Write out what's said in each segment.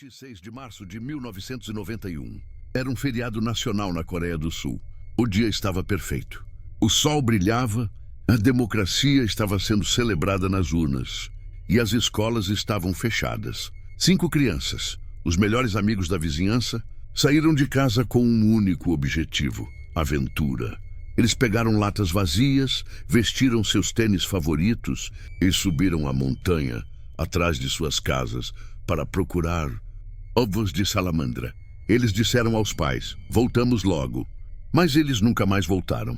26 de março de 1991. Era um feriado nacional na Coreia do Sul. O dia estava perfeito. O sol brilhava, a democracia estava sendo celebrada nas urnas e as escolas estavam fechadas. 5 crianças, os melhores amigos da vizinhança, saíram de casa com um único objetivo: aventura. Eles pegaram latas vazias, vestiram seus tênis favoritos e subiram a montanha atrás de suas casas para procurar ovos de salamandra. Eles disseram aos pais: voltamos logo. Mas eles nunca mais voltaram.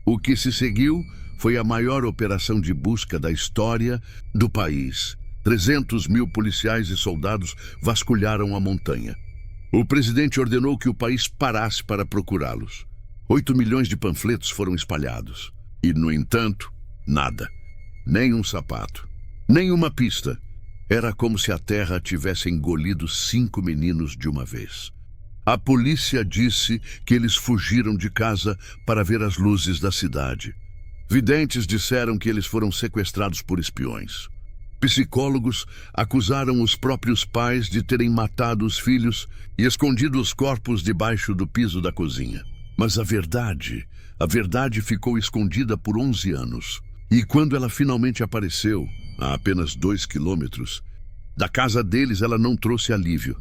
O que se seguiu foi a maior operação de busca da história do país. 300 mil policiais e soldados vasculharam a montanha. O presidente ordenou que o país parasse para procurá-los. 8 milhões de panfletos foram espalhados. E, no entanto, nada. Nem um sapato. Nem uma pista. Era como se a terra tivesse engolido 5 meninos de uma vez. A polícia disse que eles fugiram de casa para ver as luzes da cidade. Videntes disseram que eles foram sequestrados por espiões. Psicólogos acusaram os próprios pais de terem matado os filhos e escondido os corpos debaixo do piso da cozinha. Mas a verdade ficou escondida por 11 anos. E quando ela finalmente apareceu, a apenas 2 quilômetros, da casa deles, ela não trouxe alívio.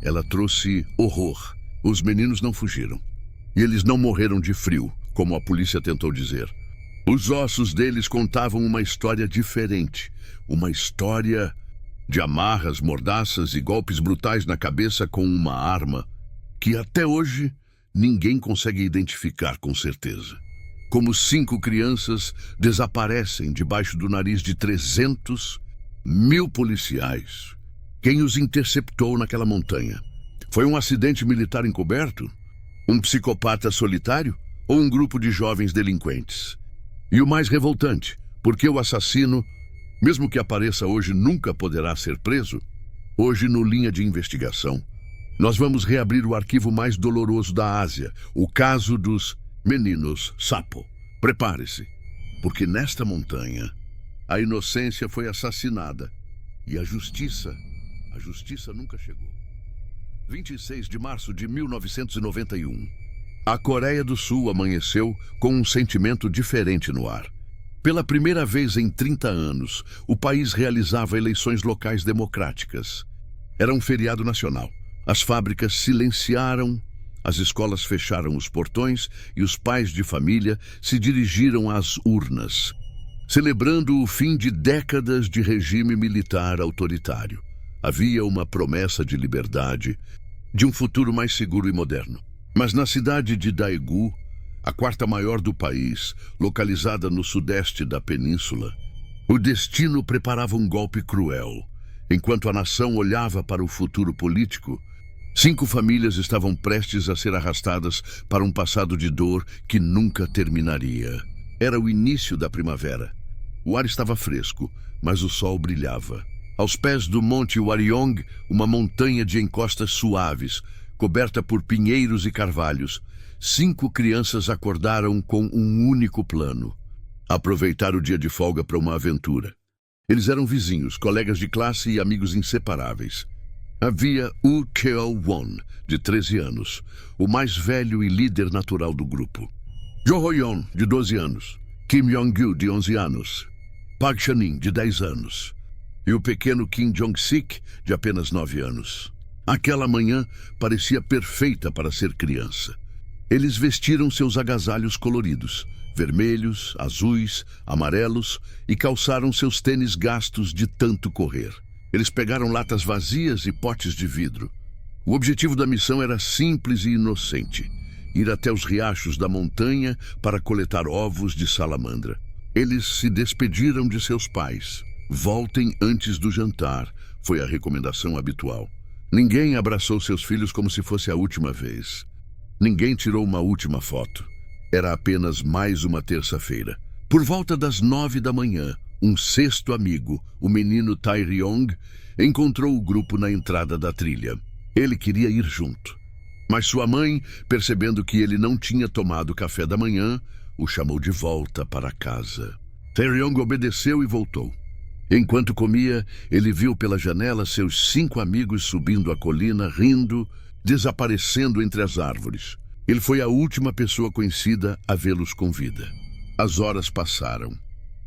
Ela trouxe horror. Os meninos não fugiram. E eles não morreram de frio, como a polícia tentou dizer. Os ossos deles contavam uma história diferente. Uma história de amarras, mordaças e golpes brutais na cabeça com uma arma que até hoje ninguém consegue identificar com certeza. Como 5 crianças desaparecem debaixo do nariz de 300 mil policiais. Quem os interceptou naquela montanha? Foi um acidente militar encoberto? Um psicopata solitário? Ou um grupo de jovens delinquentes? E o mais revoltante, porque o assassino, mesmo que apareça hoje, nunca poderá ser preso? Hoje, no Linha de Investigação, nós vamos reabrir o arquivo mais doloroso da Ásia, o caso dos meninos Sapo. Prepare-se, porque nesta montanha, a inocência foi assassinada e a justiça nunca chegou. 26 de março de 1991. A Coreia do Sul amanheceu com um sentimento diferente no ar. Pela primeira vez em 30 anos, o país realizava eleições locais democráticas. Era um feriado nacional. As fábricas silenciaram, as escolas fecharam os portões e os pais de família se dirigiram às urnas, celebrando o fim de décadas de regime militar autoritário. Havia uma promessa de liberdade, de um futuro mais seguro e moderno. Mas na cidade de Daegu, a 4ª maior do país, localizada no sudeste da península, o destino preparava um golpe cruel. Enquanto a nação olhava para o futuro político, 5 famílias estavam prestes a ser arrastadas para um passado de dor que nunca terminaria. Era o início da primavera. O ar estava fresco, mas o sol brilhava. Aos pés do Monte Waryeong, uma montanha de encostas suaves, coberta por pinheiros e carvalhos, 5 crianças acordaram com um único plano: aproveitar o dia de folga para uma aventura. Eles eram vizinhos, colegas de classe e amigos inseparáveis. Havia Woo Keo-won, de 13 anos, o mais velho e líder natural do grupo. Jo Ho-yeon, de 12 anos. Kim Yong-gyu, de 11 anos. Park Chan-in, de 10 anos. E o pequeno Kim Jong-sik, de apenas 9 anos. Aquela manhã parecia perfeita para ser criança. Eles vestiram seus agasalhos coloridos, vermelhos, azuis, amarelos, e calçaram seus tênis gastos de tanto correr. Eles pegaram latas vazias e potes de vidro. O objetivo da missão era simples e inocente: ir até os riachos da montanha para coletar ovos de salamandra. Eles se despediram de seus pais. Voltem antes do jantar, foi a recomendação habitual. Ninguém abraçou seus filhos como se fosse a última vez. Ninguém tirou uma última foto. Era apenas mais uma terça-feira. Por volta das 9 da manhã, um 6º amigo, o menino Tae-ryong, encontrou o grupo na entrada da trilha. Ele queria ir junto. Mas sua mãe, percebendo que ele não tinha tomado café da manhã, o chamou de volta para casa. Tae-ryong obedeceu e voltou. Enquanto comia, ele viu pela janela seus 5 amigos subindo a colina, rindo, desaparecendo entre as árvores. Ele foi a última pessoa conhecida a vê-los com vida. As horas passaram.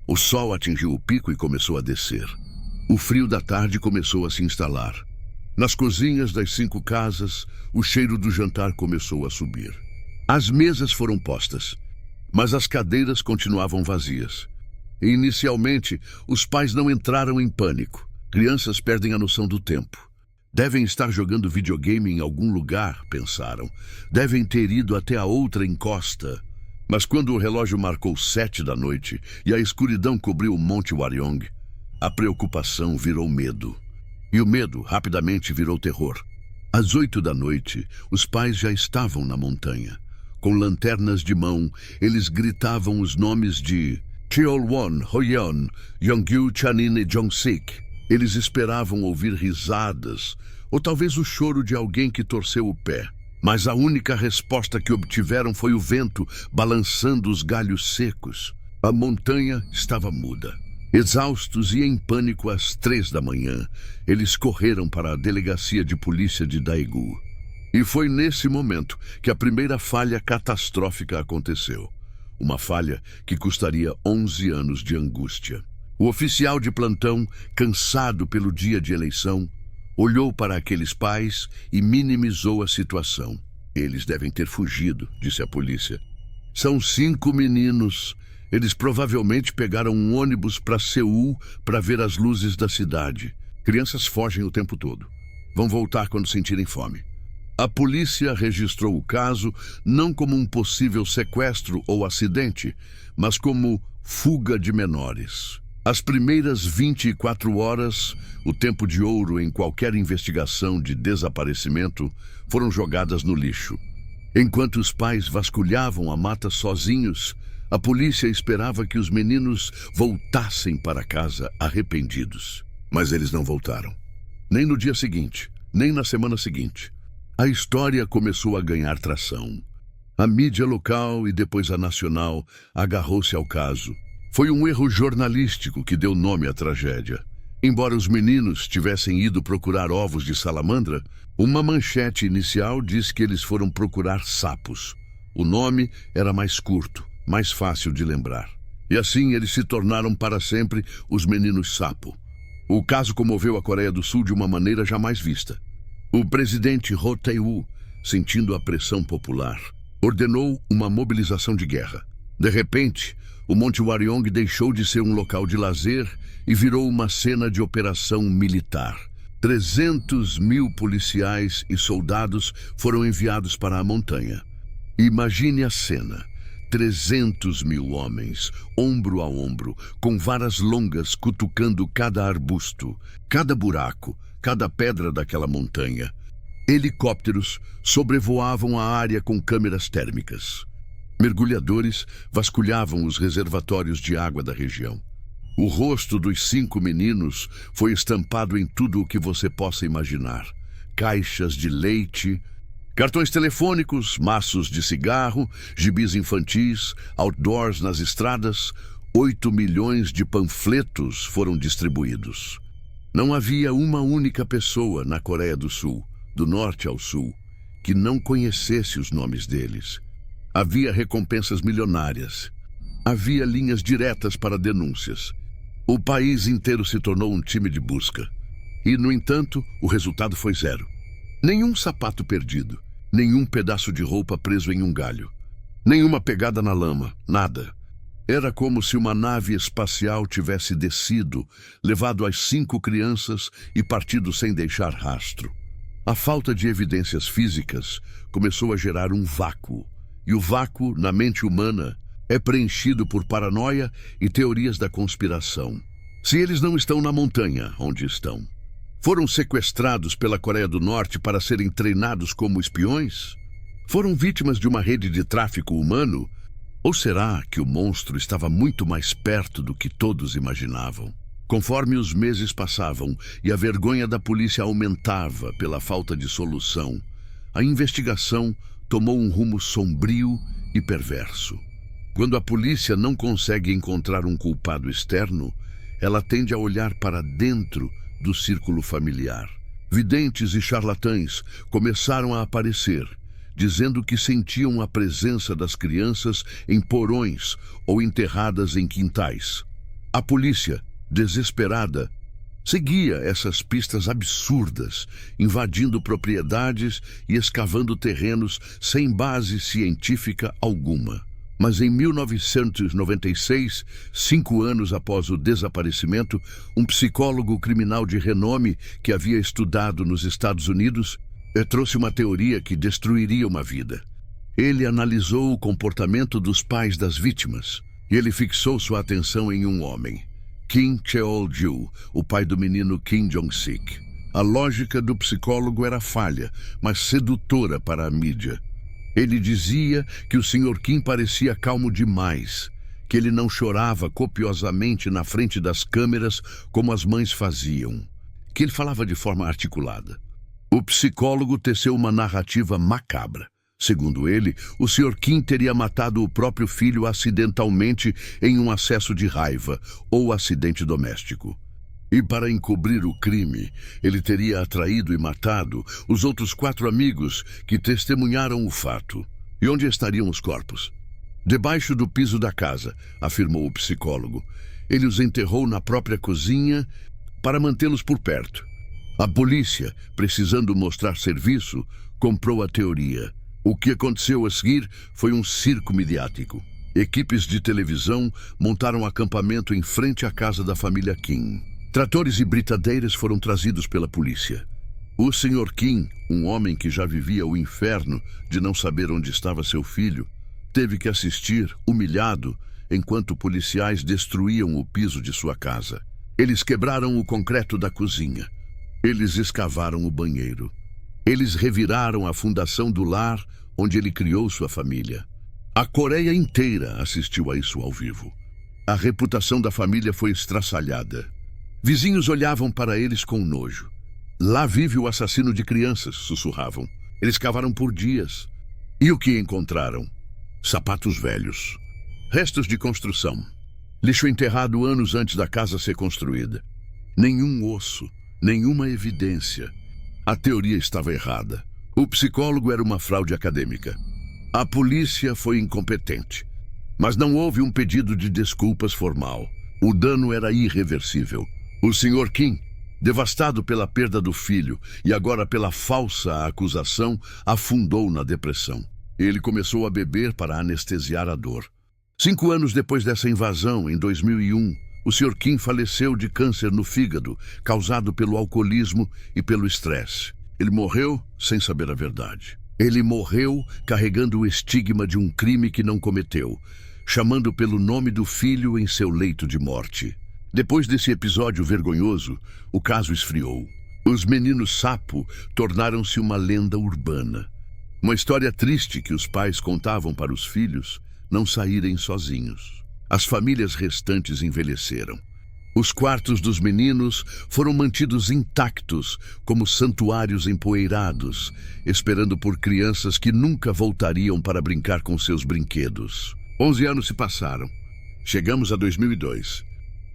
O sol atingiu o pico e começou a descer. O frio da tarde começou a se instalar. Nas cozinhas das 5 casas, o cheiro do jantar começou a subir. As mesas foram postas, mas as cadeiras continuavam vazias. Inicialmente, os pais não entraram em pânico. Crianças perdem a noção do tempo. Devem estar jogando videogame em algum lugar, pensaram. Devem ter ido até a outra encosta. Mas quando o relógio marcou 7 da noite e a escuridão cobriu o Monte Wariong, a preocupação virou medo. E o medo rapidamente virou terror. Às 8 da noite, os pais já estavam na montanha. Com lanternas de mão, eles gritavam os nomes de Cheolwon, Hoyeon, Yongyu, Chanin e Jongsik. Eles esperavam ouvir risadas, ou talvez o choro de alguém que torceu o pé. Mas a única resposta que obtiveram foi o vento balançando os galhos secos. A montanha estava muda. Exaustos e em pânico às 3 da manhã, eles correram para a delegacia de polícia de Daegu. E foi nesse momento que a primeira falha catastrófica aconteceu. Uma falha que custaria 11 anos de angústia. O oficial de plantão, cansado pelo dia de eleição, olhou para aqueles pais e minimizou a situação. Eles devem ter fugido, disse a polícia. São 5 meninos. Eles provavelmente pegaram um ônibus para Seul para ver as luzes da cidade. Crianças fogem o tempo todo. Vão voltar quando sentirem fome. A polícia registrou o caso não como um possível sequestro ou acidente, mas como fuga de menores. As primeiras 24 horas, o tempo de ouro em qualquer investigação de desaparecimento, foram jogadas no lixo. Enquanto os pais vasculhavam a mata sozinhos, a polícia esperava que os meninos voltassem para casa arrependidos. Mas eles não voltaram. Nem no dia seguinte, nem na semana seguinte. A história começou a ganhar tração. A mídia local e depois a nacional agarrou-se ao caso. Foi um erro jornalístico que deu nome à tragédia. Embora os meninos tivessem ido procurar ovos de salamandra, uma manchete inicial diz que eles foram procurar sapos. O nome era mais curto, mais fácil de lembrar. E assim eles se tornaram para sempre os meninos sapo. O caso comoveu a Coreia do Sul de uma maneira jamais vista. O presidente Roh Tae-woo, sentindo a pressão popular, ordenou uma mobilização de guerra. De repente, o Monte Wariong deixou de ser um local de lazer e virou uma cena de operação militar. 300.000 policiais e soldados foram enviados para a montanha. Imagine a cena. 300.000 homens, ombro a ombro, com varas longas cutucando cada arbusto, cada buraco, cada pedra daquela montanha. Helicópteros sobrevoavam a área com câmeras térmicas. Mergulhadores vasculhavam os reservatórios de água da região. O rosto dos 5 meninos foi estampado em tudo o que você possa imaginar. Caixas de leite, cartões telefônicos, maços de cigarro, gibis infantis, outdoors nas estradas. 8 milhões de panfletos foram distribuídos. Não havia uma única pessoa na Coreia do Sul, do norte ao sul, que não conhecesse os nomes deles. Havia recompensas milionárias. Havia linhas diretas para denúncias. O país inteiro se tornou um time de busca. E, no entanto, o resultado foi 0. Nenhum sapato perdido, nenhum pedaço de roupa preso em um galho, nenhuma pegada na lama, nada. Era como se uma nave espacial tivesse descido, levado as 5 crianças e partido sem deixar rastro. A falta de evidências físicas começou a gerar um vácuo. E o vácuo, na mente humana, é preenchido por paranoia e teorias da conspiração. Se eles não estão na montanha, onde estão? Foram sequestrados pela Coreia do Norte para serem treinados como espiões? Foram vítimas de uma rede de tráfico humano? Ou será que o monstro estava muito mais perto do que todos imaginavam? Conforme os meses passavam e a vergonha da polícia aumentava pela falta de solução, a investigação tomou um rumo sombrio e perverso. Quando a polícia não consegue encontrar um culpado externo, ela tende a olhar para dentro do círculo familiar. Videntes e charlatães começaram a aparecer, dizendo que sentiam a presença das crianças em porões ou enterradas em quintais. A polícia, desesperada, seguia essas pistas absurdas, invadindo propriedades e escavando terrenos sem base científica alguma. Mas em 1996, 5 anos após o desaparecimento, um psicólogo criminal de renome que havia estudado nos Estados Unidos trouxe uma teoria que destruiria uma vida. Ele analisou o comportamento dos pais das vítimas e ele fixou sua atenção em um homem, Kim Cheol-ju, o pai do menino Kim Jong-sik. A lógica do psicólogo era falha, mas sedutora para a mídia. Ele dizia que o Sr. Kim parecia calmo demais, que ele não chorava copiosamente na frente das câmeras como as mães faziam, que ele falava de forma articulada. O psicólogo teceu uma narrativa macabra. Segundo ele, o Sr. Kim teria matado o próprio filho acidentalmente em um acesso de raiva ou acidente doméstico. E para encobrir o crime, ele teria atraído e matado os outros 4 amigos que testemunharam o fato. E onde estariam os corpos? Debaixo do piso da casa, afirmou o psicólogo. Ele os enterrou na própria cozinha para mantê-los por perto. A polícia, precisando mostrar serviço, comprou a teoria. O que aconteceu a seguir foi um circo midiático. Equipes de televisão montaram acampamento em frente à casa da família Kim. Tratores e britadeiras foram trazidos pela polícia. O Sr. Kim, um homem que já vivia o inferno de não saber onde estava seu filho, teve que assistir, humilhado, enquanto policiais destruíam o piso de sua casa. Eles quebraram o concreto da cozinha. Eles escavaram o banheiro. Eles reviraram a fundação do lar onde ele criou sua família. A Coreia inteira assistiu a isso ao vivo. A reputação da família foi estraçalhada. Vizinhos olhavam para eles com nojo. Lá vive o assassino de crianças, sussurravam. Eles cavaram por dias. E o que encontraram? Sapatos velhos. Restos de construção. Lixo enterrado anos antes da casa ser construída. Nenhum osso, nenhuma evidência. A teoria estava errada. O psicólogo era uma fraude acadêmica. A polícia foi incompetente. Mas não houve um pedido de desculpas formal. O dano era irreversível. O Sr. Kim, devastado pela perda do filho e agora pela falsa acusação, afundou na depressão. Ele começou a beber para anestesiar a dor. 5 anos depois dessa invasão, em 2001, o Sr. Kim faleceu de câncer no fígado, causado pelo alcoolismo e pelo estresse. Ele morreu sem saber a verdade. Ele morreu carregando o estigma de um crime que não cometeu, chamando pelo nome do filho em seu leito de morte. Depois desse episódio vergonhoso, o caso esfriou. Os meninos sapo tornaram-se uma lenda urbana. Uma história triste que os pais contavam para os filhos não saírem sozinhos. As famílias restantes envelheceram. Os quartos dos meninos foram mantidos intactos como santuários empoeirados, esperando por crianças que nunca voltariam para brincar com seus brinquedos. 11 anos se passaram. Chegamos a 2002.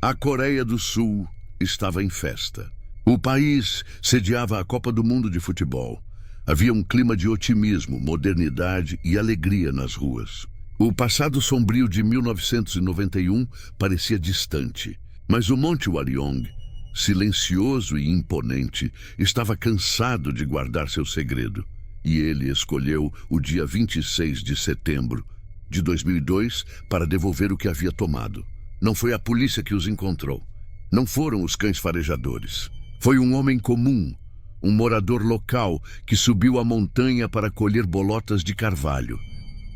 A Coreia do Sul estava em festa. O país sediava a Copa do Mundo de futebol. Havia um clima de otimismo, modernidade e alegria nas ruas. O passado sombrio de 1991 parecia distante, mas o Monte Waryong, silencioso e imponente, estava cansado de guardar seu segredo. E ele escolheu o dia 26 de setembro de 2002 para devolver o que havia tomado. Não foi a polícia que os encontrou. Não foram os cães farejadores. Foi um homem comum, um morador local que subiu a montanha para colher bolotas de carvalho.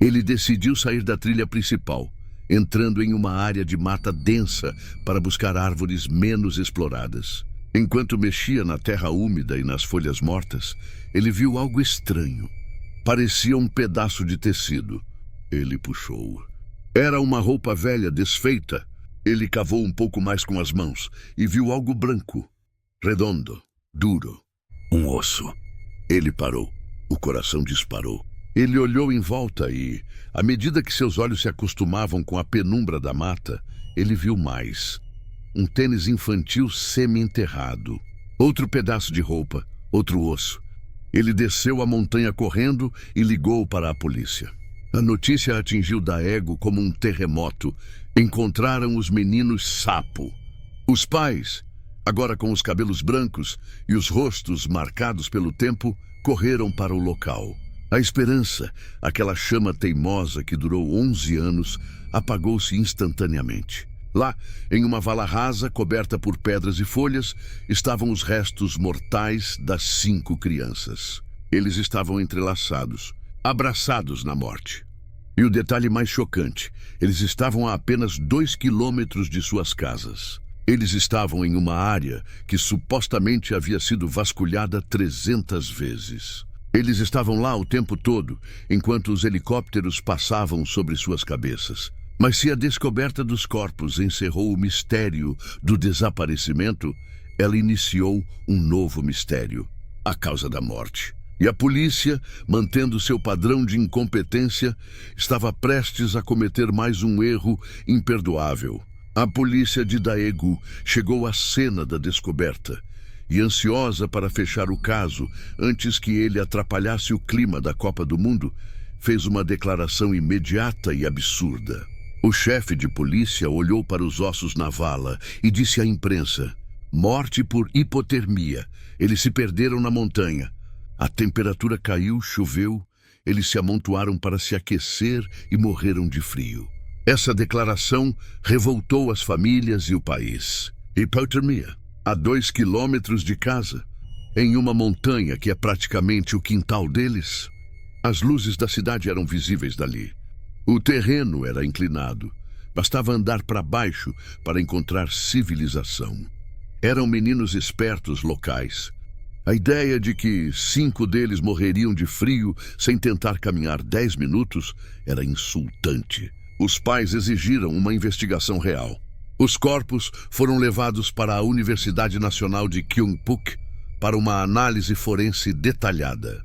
Ele decidiu sair da trilha principal, entrando em uma área de mata densa para buscar árvores menos exploradas. Enquanto mexia na terra úmida e nas folhas mortas, ele viu algo estranho. Parecia um pedaço de tecido. Ele puxou. Era uma roupa velha, desfeita. Ele cavou um pouco mais com as mãos e viu algo branco, redondo, duro. Um osso. Ele parou. O coração disparou. Ele olhou em volta e, à medida que seus olhos se acostumavam com a penumbra da mata, ele viu mais. um tênis infantil semi-enterrado. Outro pedaço de roupa, outro osso. Ele desceu a montanha correndo e ligou para a polícia. A notícia atingiu Daegu como um terremoto. Encontraram os meninos sapo. Os pais, agora com os cabelos brancos e os rostos marcados pelo tempo, correram para o local. A esperança, aquela chama teimosa que durou 11 anos, apagou-se instantaneamente. Lá, em uma vala rasa coberta por pedras e folhas, estavam os restos mortais das 5 crianças. Eles estavam entrelaçados, abraçados na morte. E o detalhe mais chocante, eles estavam a apenas 2 quilômetros de suas casas. Eles estavam em uma área que supostamente havia sido vasculhada 300 vezes. Eles estavam lá o tempo todo, enquanto os helicópteros passavam sobre suas cabeças. Mas se a descoberta dos corpos encerrou o mistério do desaparecimento, ela iniciou um novo mistério, a causa da morte. E a polícia, mantendo seu padrão de incompetência, estava prestes a cometer mais um erro imperdoável. A polícia de Daegu chegou à cena da descoberta e, ansiosa para fechar o caso antes que ele atrapalhasse o clima da Copa do Mundo, fez uma declaração imediata e absurda. O chefe de polícia olhou para os ossos na vala e disse à imprensa: "Morte por hipotermia. Eles se perderam na montanha. A temperatura caiu, choveu, eles se amontoaram para se aquecer e morreram de frio." Essa declaração revoltou as famílias e o país. Hipotermia, a 2 quilômetros de casa, em uma montanha que é praticamente o quintal deles. As luzes da cidade eram visíveis dali. O terreno era inclinado. Bastava andar para baixo para encontrar civilização. Eram meninos espertos locais. A ideia de que 5 deles morreriam de frio sem tentar caminhar 10 minutos era insultante. Os pais exigiram uma investigação real. Os corpos foram levados para a Universidade Nacional de Kyungpuk para uma análise forense detalhada.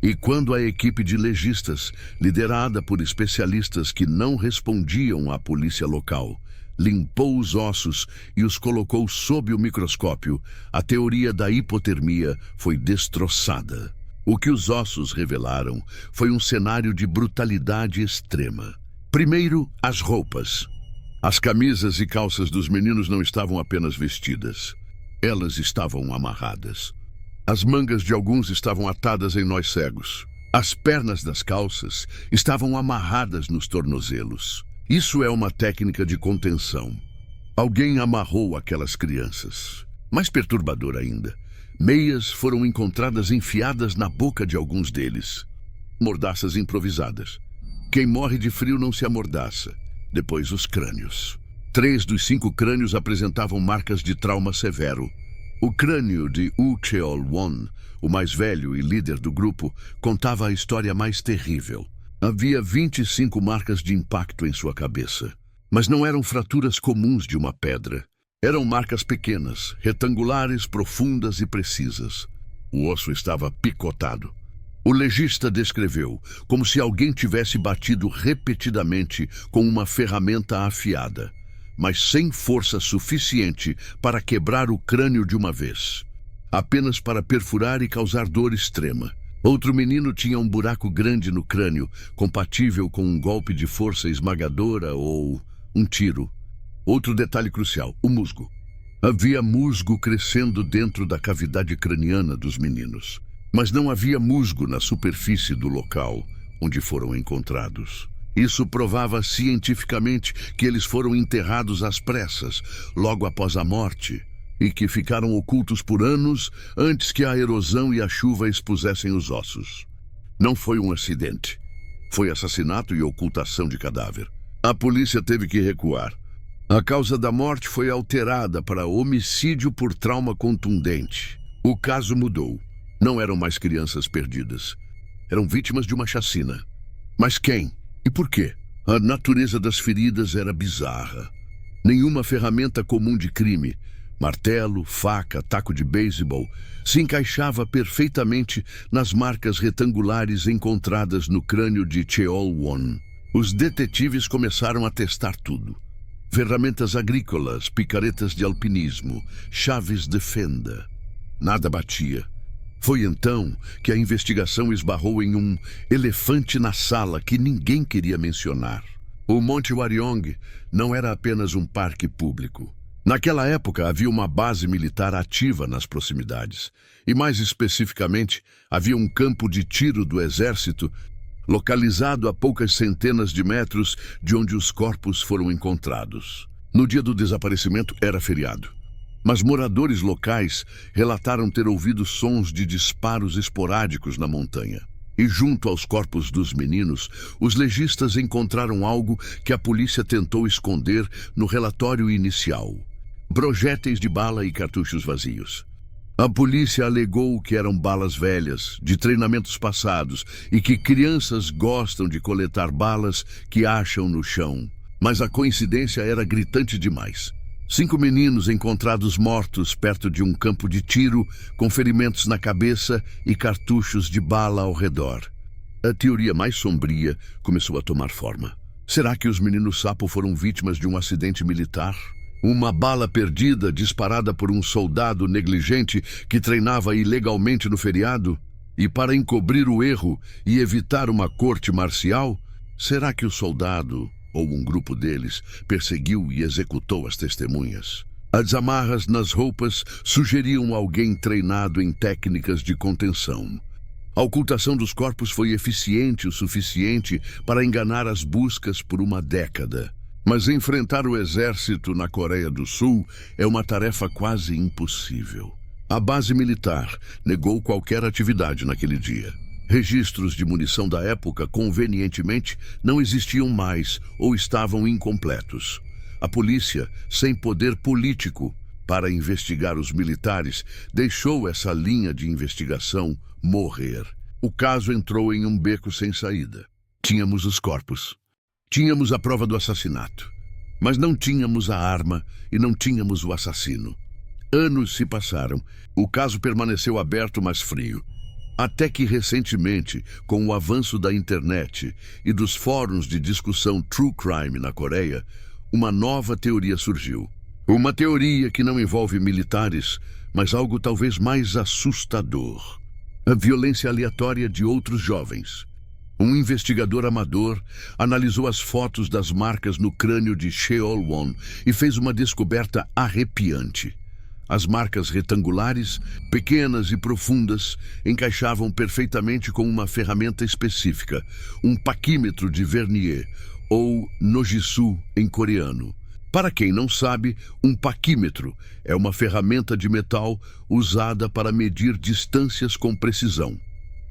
E quando a equipe de legistas, liderada por especialistas que não respondiam à polícia local, limpou os ossos e os colocou sob o microscópio, a teoria da hipotermia foi destroçada. O que os ossos revelaram foi um cenário de brutalidade extrema. Primeiro, as roupas. As camisas e calças dos meninos não estavam apenas vestidas. Elas estavam amarradas. As mangas de alguns estavam atadas em nós cegos. As pernas das calças estavam amarradas nos tornozelos. Isso é uma técnica de contenção. Alguém amarrou aquelas crianças. Mais perturbador ainda, meias foram encontradas enfiadas na boca de alguns deles. Mordaças improvisadas. Quem morre de frio não se amordaça. Depois os crânios. 3 dos 5 crânios apresentavam marcas de trauma severo. O crânio de Woo Cheol-won, o mais velho e líder do grupo, contava a história mais terrível. Havia 25 marcas de impacto em sua cabeça. Mas não eram fraturas comuns de uma pedra. Eram marcas pequenas, retangulares, profundas e precisas. O osso estava picotado. O legista descreveu como se alguém tivesse batido repetidamente com uma ferramenta afiada, mas sem força suficiente para quebrar o crânio de uma vez, apenas para perfurar e causar dor extrema. Outro menino tinha um buraco grande no crânio, compatível com um golpe de força esmagadora ou um tiro. Outro detalhe crucial, o musgo. Havia musgo crescendo dentro da cavidade craniana dos meninos, mas não havia musgo na superfície do local onde foram encontrados. Isso provava cientificamente que eles foram enterrados às pressas, logo após a morte, e que ficaram ocultos por anos antes que a erosão e a chuva expusessem os ossos. Não foi um acidente. Foi assassinato e ocultação de cadáver. A polícia teve que recuar. A causa da morte foi alterada para homicídio por trauma contundente. O caso mudou. Não eram mais crianças perdidas. Eram vítimas de uma chacina. Mas quem? E por quê? A natureza das feridas era bizarra. Nenhuma ferramenta comum de crime, martelo, faca, taco de beisebol, se encaixava perfeitamente nas marcas retangulares encontradas no crânio de Cheol-won. Os detetives começaram a testar tudo. ferramentas agrícolas, picaretas de alpinismo, chaves de fenda. Nada batia. Foi então que a investigação esbarrou em um elefante na sala que ninguém queria mencionar. O Monte Wariong não era apenas um parque público. Naquela época havia uma base militar ativa nas proximidades. E mais especificamente, havia um campo de tiro do exército localizado a poucas centenas de metros de onde os corpos foram encontrados. No dia do desaparecimento era feriado. Mas moradores locais relataram ter ouvido sons de disparos esporádicos na montanha. E junto aos corpos dos meninos, os legistas encontraram algo que a polícia tentou esconder no relatório inicial: projéteis de bala e cartuchos vazios. A polícia alegou que eram balas velhas, de treinamentos passados, e que crianças gostam de coletar balas que acham no chão. Mas a coincidência era gritante demais. 5 meninos encontrados mortos perto de um campo de tiro, com ferimentos na cabeça e cartuchos de bala ao redor. A teoria mais sombria começou a tomar forma. Será que os meninos sapo foram vítimas de um acidente militar? Uma bala perdida disparada por um soldado negligente que treinava ilegalmente no feriado? E para encobrir o erro e evitar uma corte marcial, será que o soldado, ou um grupo deles, perseguiu e executou as testemunhas? As amarras nas roupas sugeriam alguém treinado em técnicas de contenção. A ocultação dos corpos foi eficiente o suficiente para enganar as buscas por uma década. Mas enfrentar o exército na Coreia do Sul é uma tarefa quase impossível. A base militar negou qualquer atividade naquele dia. Registros de munição da época, convenientemente, não existiam mais ou estavam incompletos. A polícia, sem poder político para investigar os militares, deixou essa linha de investigação morrer. O caso entrou em um beco sem saída. Tínhamos os corpos. Tínhamos a prova do assassinato. Mas não tínhamos a arma e não tínhamos o assassino. Anos se passaram. O caso permaneceu aberto, mas frio. Até que recentemente, com o avanço da internet e dos fóruns de discussão true crime na Coreia, uma nova teoria surgiu. Uma teoria que não envolve militares, mas algo talvez mais assustador: a violência aleatória de outros jovens. Um investigador amador analisou as fotos das marcas no crânio de Cheol-won e fez uma descoberta arrepiante. As marcas retangulares, pequenas e profundas, encaixavam perfeitamente com uma ferramenta específica, um paquímetro de vernier, ou nojisu em coreano. Para quem não sabe, um paquímetro é uma ferramenta de metal usada para medir distâncias com precisão.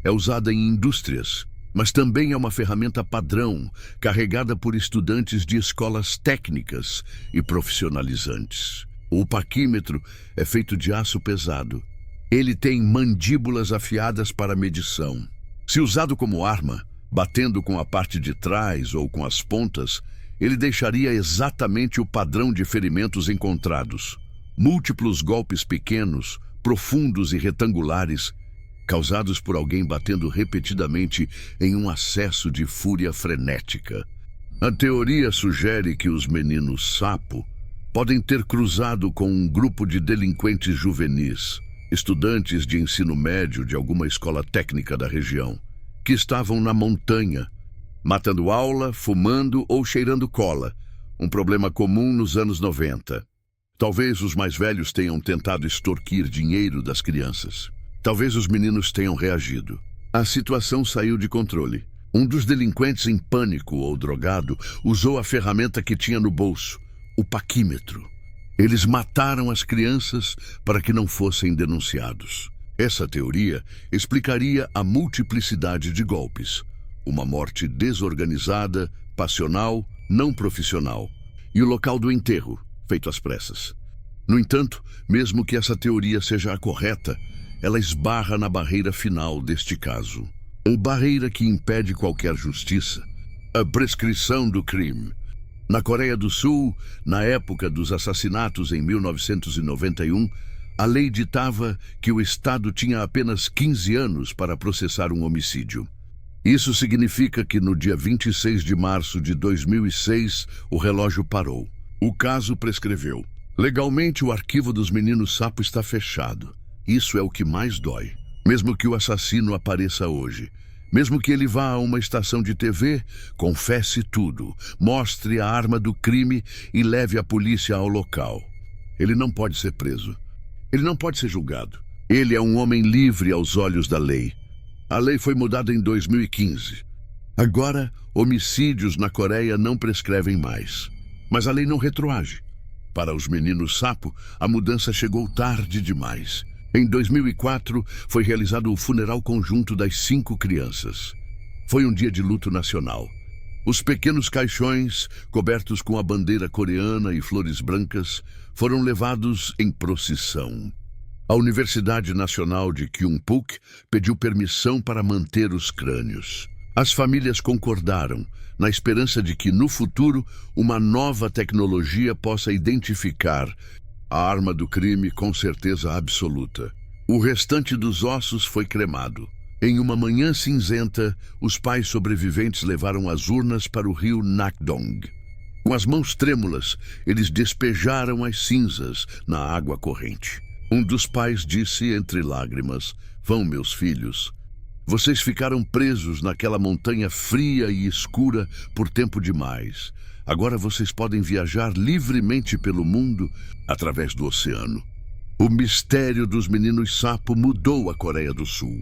É usada em indústrias, mas também é uma ferramenta padrão, carregada por estudantes de escolas técnicas e profissionalizantes. O paquímetro é feito de aço pesado. Ele tem mandíbulas afiadas para medição. Se usado como arma, batendo com a parte de trás ou com as pontas, ele deixaria exatamente o padrão de ferimentos encontrados. Múltiplos golpes pequenos, profundos e retangulares, causados por alguém batendo repetidamente em um acesso de fúria frenética. A teoria sugere que os meninos sapo podem ter cruzado com um grupo de delinquentes juvenis, estudantes de ensino médio de alguma escola técnica da região, que estavam na montanha, matando aula, fumando ou cheirando cola, um problema comum nos anos 90. Talvez os mais velhos tenham tentado extorquir dinheiro das crianças. Talvez os meninos tenham reagido. A situação saiu de controle. Um dos delinquentes, em pânico ou drogado, usou a ferramenta que tinha no bolso, o paquímetro. Eles mataram as crianças para que não fossem denunciados. Essa teoria explicaria a multiplicidade de golpes, uma morte desorganizada, passional, não profissional, e o local do enterro, feito às pressas. No entanto, mesmo que essa teoria seja a correta, ela esbarra na barreira final deste caso. Uma barreira que impede qualquer justiça: a prescrição do crime. Na Coreia do Sul, na época dos assassinatos em 1991, a lei ditava que o Estado tinha apenas 15 anos para processar um homicídio. Isso significa que no dia 26 de março de 2006, o relógio parou. O caso prescreveu. Legalmente, o arquivo dos meninos sapo está fechado. Isso é o que mais dói. Mesmo que o assassino apareça hoje, mesmo que ele vá a uma estação de TV, confesse tudo, mostre a arma do crime e leve a polícia ao local. Ele não pode ser preso. Ele não pode ser julgado. Ele é um homem livre aos olhos da lei. A lei foi mudada em 2015. Agora, homicídios na Coreia não prescrevem mais. Mas a lei não retroage. Para os meninos sapo, a mudança chegou tarde demais. Em 2004, foi realizado o funeral conjunto das 5 crianças. Foi um dia de luto nacional. Os pequenos caixões, cobertos com a bandeira coreana e flores brancas, foram levados em procissão. A Universidade Nacional de Kyungpook pediu permissão para manter os crânios. As famílias concordaram, na esperança de que, no futuro, uma nova tecnologia possa identificar a arma do crime com certeza absoluta. O restante dos ossos foi cremado. Em uma manhã cinzenta, os pais sobreviventes levaram as urnas para o rio Nakdong. Com as mãos trêmulas, eles despejaram as cinzas na água corrente. Um dos pais disse entre lágrimas: "Vão, meus filhos. Vocês ficaram presos naquela montanha fria e escura por tempo demais. Agora vocês podem viajar livremente pelo mundo através do oceano." O mistério dos meninos sapo mudou a Coreia do Sul.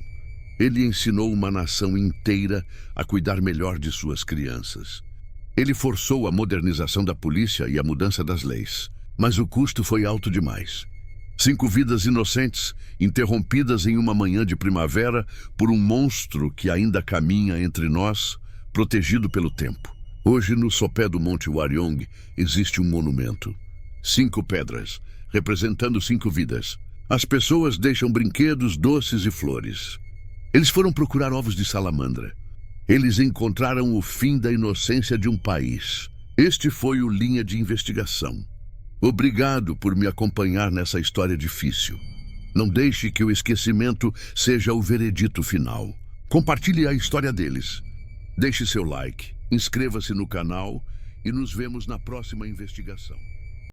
Ele ensinou uma nação inteira a cuidar melhor de suas crianças. Ele forçou a modernização da polícia e a mudança das leis. Mas o custo foi alto demais. 5 vidas inocentes, interrompidas em uma manhã de primavera por um monstro que ainda caminha entre nós, protegido pelo tempo. Hoje, no sopé do Monte Waryong, existe um monumento. 5 pedras, representando 5 vidas. As pessoas deixam brinquedos, doces e flores. Eles foram procurar ovos de salamandra. Eles encontraram o fim da inocência de um país. Este foi o Linha de Investigação. Obrigado por me acompanhar nessa história difícil. Não deixe que o esquecimento seja o veredito final. Compartilhe a história deles. Deixe seu like, inscreva-se no canal e nos vemos na próxima investigação.